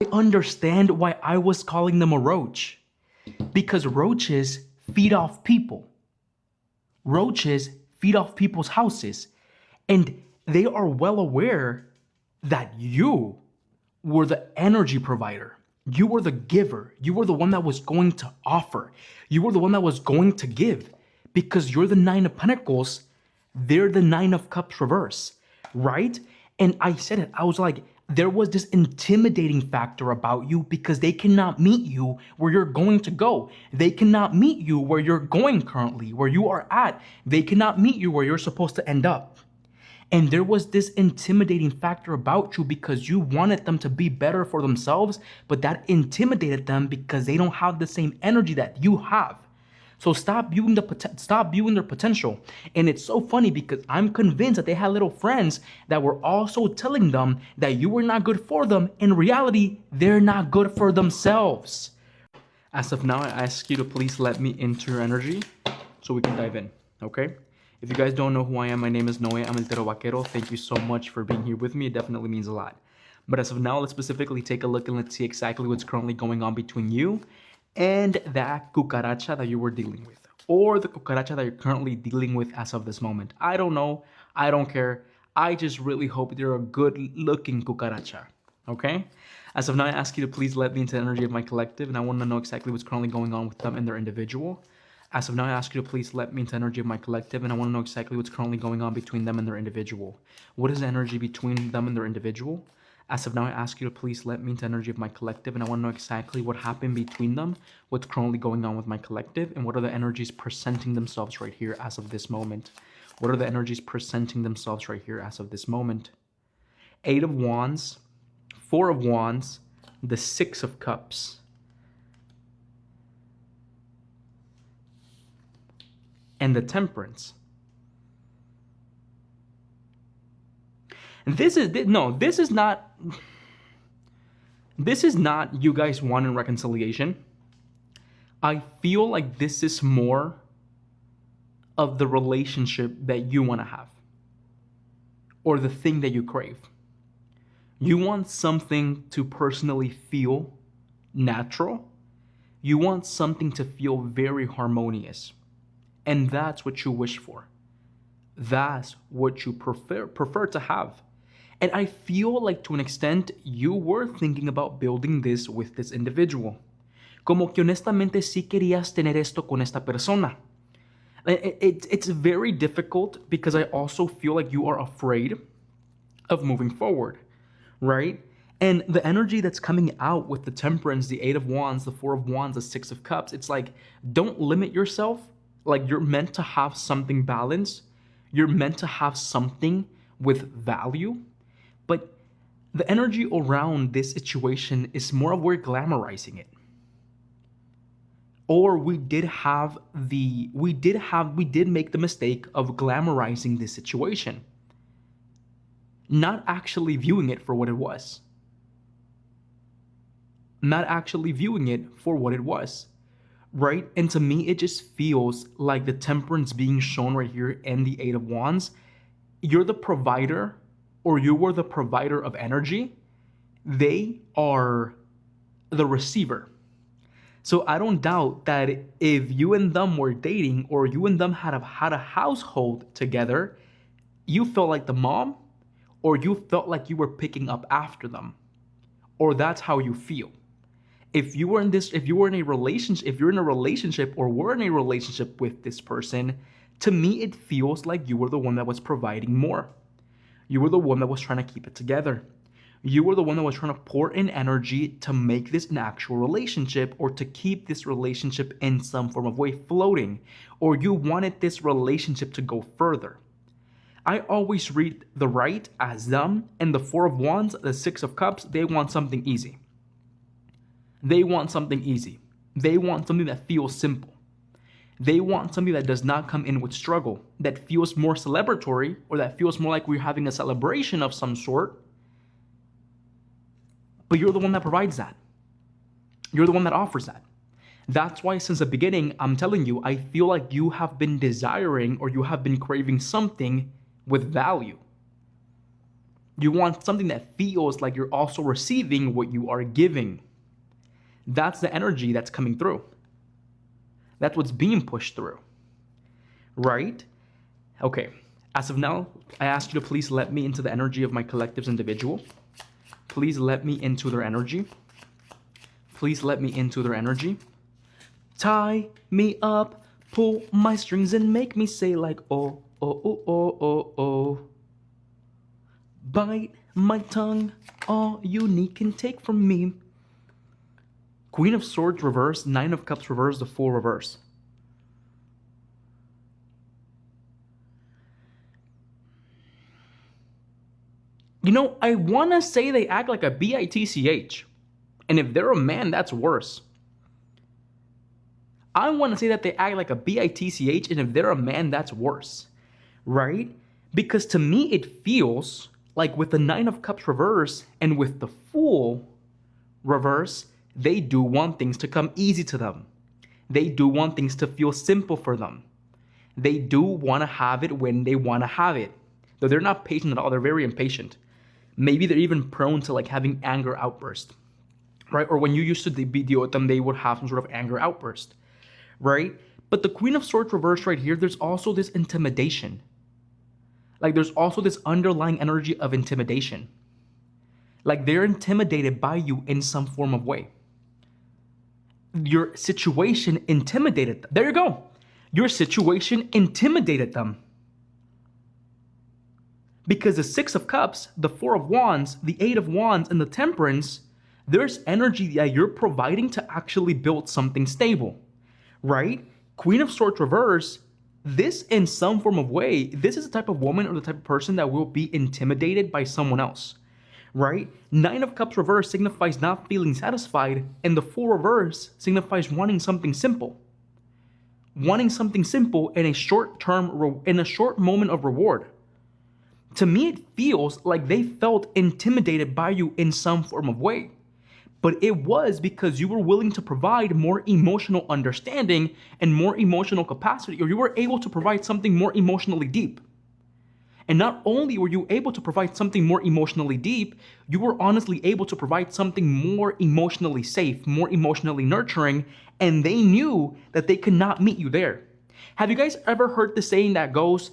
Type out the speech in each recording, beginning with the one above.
I understand why I was calling them a roach. Because roaches feed off people. Roaches feed off people's houses. And they are well aware that you were the energy provider. You were the giver. You were the one that was going to offer. You were the one that was going to give. Because you're the Nine of Pentacles, they're the Nine of Cups reverse, right? And I said it, I was like, there was this intimidating factor about you because they cannot meet you where you're going to go. They cannot meet you where you're going currently, where you are at. They cannot meet you where you're supposed to end up. And there was this intimidating factor about you because you wanted them to be better for themselves, but that intimidated them because they don't have the same energy that you have. So stop viewing their potential. And it's so funny because I'm convinced that they had little friends that were also telling them that you were not good for them. In reality, they're not good for themselves. As of now, I ask you to please let me into your energy so we can dive in, okay? If you guys don't know who I am, my name is Noe. I'm el Vaquero. Thank you so much for being here with me. It definitely means a lot. But as of now, let's specifically take a look and let's see exactly what's currently going on between you and that cucaracha that you were dealing with, or the cucaracha that you're currently dealing with as of this moment. I don't know. I don't care. I just really hope they're a good-looking cucaracha, okay? As of now, I ask you to please let me into the energy of my collective, and I want to know exactly what's currently going on with them and their individual. As of now, I ask you to please let me into the energy of my collective, and I want to know exactly what's currently going on between them and their individual. What is the energy between them and their individual? As of now, I ask you to please let me into the energy of my collective, and I want to know exactly what happened between them, what's currently going on with my collective, and what are the energies presenting themselves right here as of this moment. What are the energies presenting themselves right here as of this moment? Eight of Wands, Four of Wands, the Six of Cups. And the Temperance. And this is not you guys wanting reconciliation. I feel like this is more of the relationship that you want to have, or the thing that you crave. You want something to personally feel natural. You want something to feel very harmonious. And that's what you wish for. That's what you prefer to have. And I feel like to an extent, you were thinking about building this with this individual. Como que honestamente sí querías tener esto con esta persona. It's very difficult because I also feel like you are afraid of moving forward, right? And the energy that's coming out with the Temperance, the Eight of Wands, the Four of Wands, the Six of Cups, it's like, don't limit yourself. Like, you're meant to have something balanced. You're meant to have something with value. But the energy around this situation is more of we're glamorizing it. Or we did make the mistake of glamorizing this situation. Not actually viewing it for what it was. Not actually viewing it for what it was. Right? And to me, it just feels like the Temperance being shown right here and the Eight of Wands. You're the provider, or you were the provider of energy. They are the receiver. So I don't doubt that if you and them were dating, or you and them had a household together, you felt like the mom, or you felt like you were picking up after them, or that's how you feel. If you're in a relationship or were in a relationship with this person, to me, it feels like you were the one that was providing more. You were the one that was trying to keep it together. You were the one that was trying to pour in energy to make this an actual relationship, or to keep this relationship in some form of way floating, or you wanted this relationship to go further. I always read the right as them, and the Four of Wands, the Six of Cups, they want something easy. They want something easy. They want something that feels simple. They want something that does not come in with struggle, that feels more celebratory, or that feels more like we're having a celebration of some sort. But you're the one that provides that. You're the one that offers that. That's why since the beginning, I'm telling you, I feel like you have been desiring, or you have been craving something with value. You want something that feels like you're also receiving what you are giving. That's the energy that's coming through. That's what's being pushed through, right? Okay, as of now, I ask you to please let me into the energy of my collective's individual. Please let me into their energy. Please let me into their energy. Tie me up, pull my strings and make me say like, oh, oh, oh, oh, oh, oh. Bite my tongue, all you need can take from me. Queen of Swords reverse, Nine of Cups reverse, the Fool reverse. You know, I want to say they act like a bitch. And if they're a man, that's worse. I want to say that they act like a bitch, and if they're a man, that's worse. Right? Because to me, it feels like with the Nine of Cups reverse and with the Fool reverse, they do want things to come easy to them. They do want things to feel simple for them. They do want to have it when they want to have it. Though they're not patient at all, they're very impatient. Maybe they're even prone to like having anger outburst, right? Or when you used to deal with them, they would have some sort of anger outburst, right? But the Queen of Swords reverse right here, there's also this intimidation. Like there's also this underlying energy of intimidation. Like they're intimidated by you in some form of way. Your situation intimidated them. There you go. Your situation intimidated them. Because the Six of Cups, the Four of Wands, the Eight of Wands, and the Temperance, there's energy that you're providing to actually build something stable, right? Queen of Swords reverse, this in some form of way, this is the type of woman or the type of person that will be intimidated by someone else, right? Nine of Cups reverse signifies not feeling satisfied, and the Fool reverse signifies wanting something simple. Wanting something simple in a short moment of reward. To me, it feels like they felt intimidated by you in some form of way. But it was because you were willing to provide more emotional understanding and more emotional capacity, or you were able to provide something more emotionally deep. And not only were you able to provide something more emotionally deep, you were honestly able to provide something more emotionally safe, more emotionally nurturing, and they knew that they could not meet you there. Have you guys ever heard the saying that goes,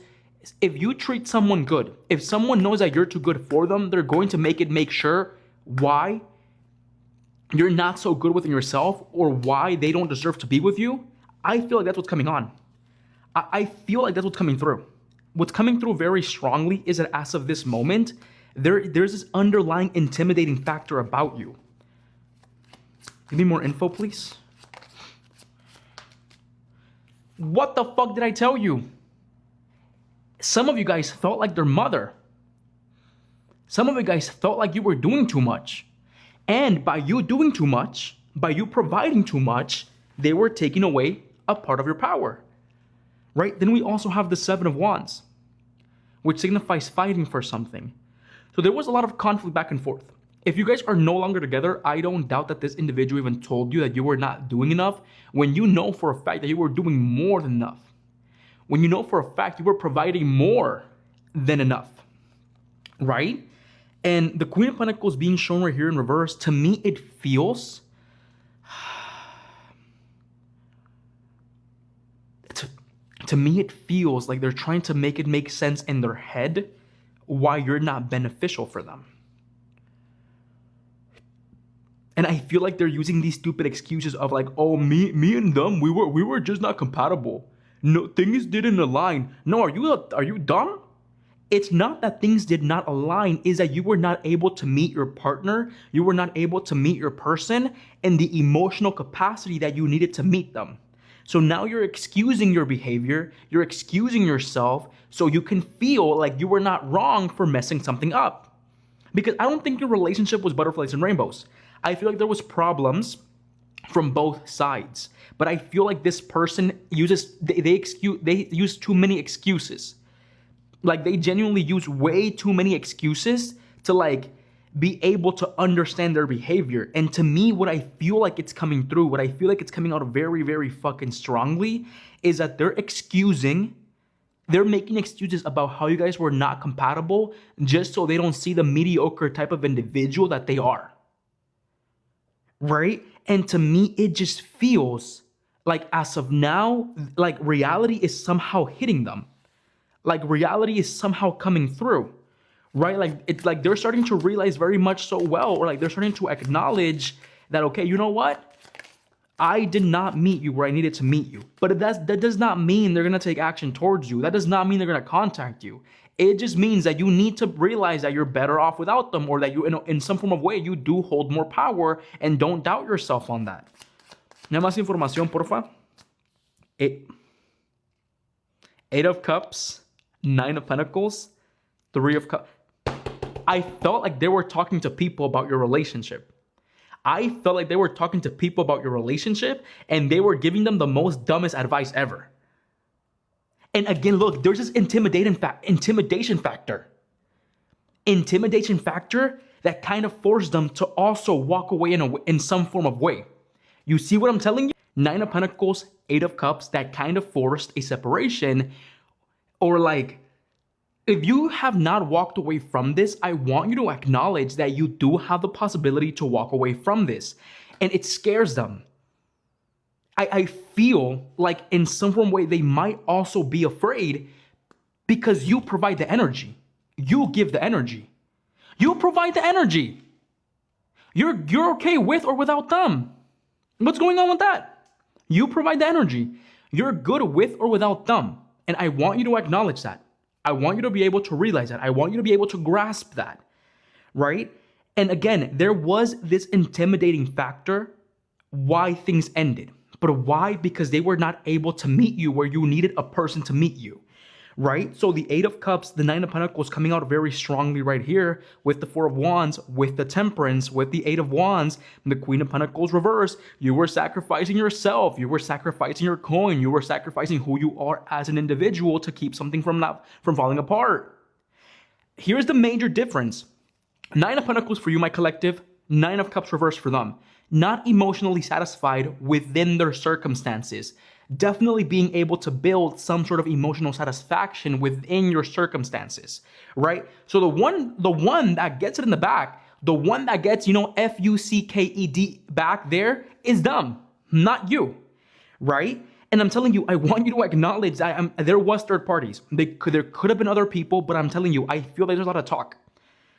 if you treat someone good, if someone knows that you're too good for them, they're going to make sure why you're not so good within yourself or why they don't deserve to be with you? I feel like that's what's coming on. I feel like that's what's coming through. What's coming through very strongly is that as of this moment, there's this underlying intimidating factor about you. Give me more info, please. What the fuck did I tell you? Some of you guys felt like their mother. Some of you guys felt like you were doing too much. And by you doing too much, by you providing too much, they were taking away a part of your power. Right? Then we also have the Seven of Wands, which signifies fighting for something. So there was a lot of conflict back and forth. If you guys are no longer together, I don't doubt that this individual even told you that you were not doing enough when you know for a fact that you were doing more than enough. When you know for a fact you were providing more than enough, right? And the Queen of Pentacles being shown right here in reverse, to me it feels, to me it feels like they're trying to make it make sense in their head why you're not beneficial for them. And I feel like they're using these stupid excuses of like, oh, me and them, we were just not compatible. No, things didn't align. No, are you dumb? It's not that things did not align, is that you were not able to meet your partner, you were not able to meet your person and the emotional capacity that you needed to meet them. So now you're excusing your behavior, you're excusing yourself so you can feel like you were not wrong for messing something up. Because I don't think your relationship was butterflies and rainbows. I feel like there was problems from both sides. But I feel like this person they use too many excuses. Like they genuinely use way too many excuses to like be able to understand their behavior. And to me, what I feel like it's coming through, what I feel like it's coming out very, very fucking strongly is that they're excusing They're making excuses about how you guys were not compatible just so they don't see the mediocre type of individual that they are. Right? And to me, it just feels like as of now, like reality is somehow hitting them. Like reality is somehow coming through. Right? Like it's like they're starting to realize very much so well, or like they're starting to acknowledge that, okay, you know what? I did not meet you where I needed to meet you. But that does not mean they're going to take action towards you. That does not mean they're going to contact you. It just means that you need to realize that you're better off without them, or that you, in some form of way, you do hold more power, and don't doubt yourself on that. ¿No más información, porfa? Eight of Cups, Nine of Pentacles, Three of Cups. I felt like they were talking to people about your relationship. I felt like they were talking to people about your relationship, and they were giving them the most dumbest advice ever. And again, look, there's this intimidation factor. Intimidation factor that kind of forced them to also walk away in some form of way. You see what I'm telling you? Nine of Pentacles, Eight of Cups, that kind of forced a separation. Or like, if you have not walked away from this, I want you to acknowledge that you do have the possibility to walk away from this. And it scares them. I feel like in some form of way, they might also be afraid because you provide the energy. You give the energy. You provide the energy. You're okay with or without them. What's going on with that? You provide the energy. You're good with or without them. And I want you to acknowledge that. I want you to be able to realize that. I want you to be able to grasp that, right? And again, there was this intimidating factor why things ended. But why? Because they were not able to meet you where you needed a person to meet you, right? So the Eight of Cups, the Nine of Pentacles coming out very strongly right here with the Four of Wands, with the Temperance, with the Eight of Wands, and the Queen of Pentacles reverse. You were sacrificing yourself. You were sacrificing your coin. You were sacrificing who you are as an individual to keep something from falling apart. Here's the major difference. Nine of Pentacles for you, my collective. Nine of Cups reverse for them. Not emotionally satisfied within their circumstances. Definitely being able to build some sort of emotional satisfaction within your circumstances, right? So the one that gets it in the back, the one that gets, FUCKED back there is them, not you, right? And I'm telling you, I want you to acknowledge that there was third parties. There could have been other people, but I'm telling you, I feel like there's a lot of talk.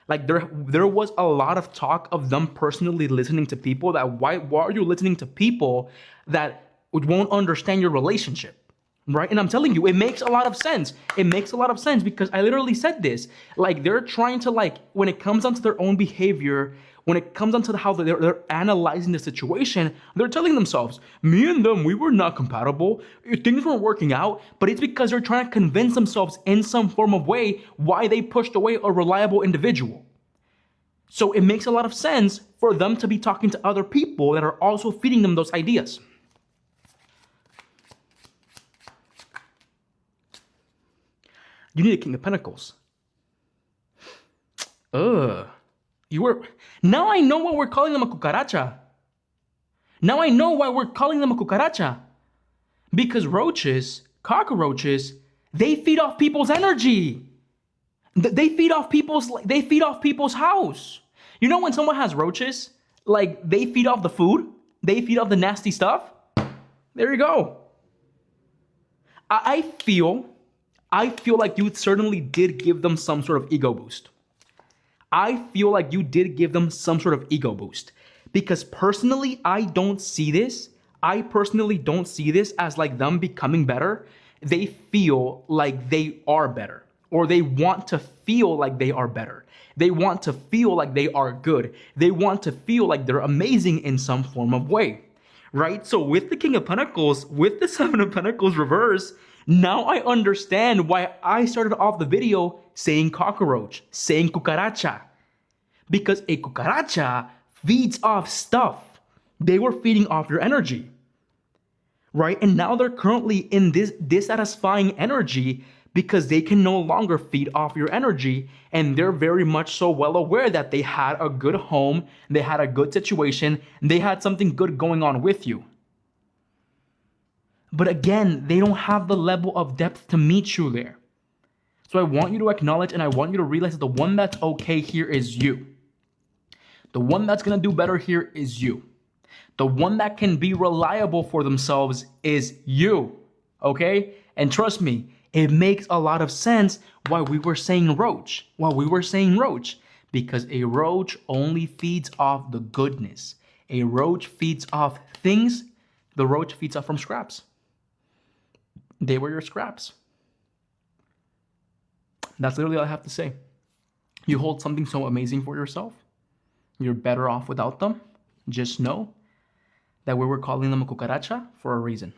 Like there was a lot of talk of them personally listening to people that why are you listening to people that won't understand your relationship, right? And I'm telling you, it makes a lot of sense. It makes a lot of sense because I literally said this. Like they're trying to when it comes down to their own behavior, when it comes down to how they're analyzing the situation, they're telling themselves, me and them, we were not compatible. Things weren't working out, but it's because they're trying to convince themselves in some form of way why they pushed away a reliable individual. So it makes a lot of sense for them to be talking to other people that are also feeding them those ideas. You need a King of Pentacles. Now I know why we're calling them a cucaracha. Now I know why we're calling them a cucaracha. Because roaches, cockroaches, they feed off people's energy. They feed off people's house. You know when someone has roaches, they feed off the food, they feed off the nasty stuff. There you go. I feel like you certainly did give them some sort of ego boost. I feel like you did give them some sort of ego boost. Because personally, I don't see this. I personally don't see this as them becoming better. They feel like they are better. Or they want to feel like they are better. They want to feel like they are good. They want to feel like they're amazing in some form of way. Right? So with the King of Pentacles, with the Seven of Pentacles reverse, now I understand why I started off the video saying cockroach, saying cucaracha. Because a cucaracha feeds off stuff. They were feeding off your energy. Right? And now they're currently in this dissatisfying energy because they can no longer feed off your energy, and they're very much so well aware that they had a good home, they had a good situation, they had something good going on with you. But again, they don't have the level of depth to meet you there. So I want you to acknowledge and I want you to realize that the one that's okay here is you. The one that's going to do better here is you. The one that can be reliable for themselves is you. Okay? And trust me, it makes a lot of sense why we were saying roach. Because a roach only feeds off the goodness. A roach feeds off things. The roach feeds off from scraps. They were your scraps. That's literally all I have to say. You hold something so amazing for yourself. You're better off without them. Just know that we were calling them a cucaracha for a reason.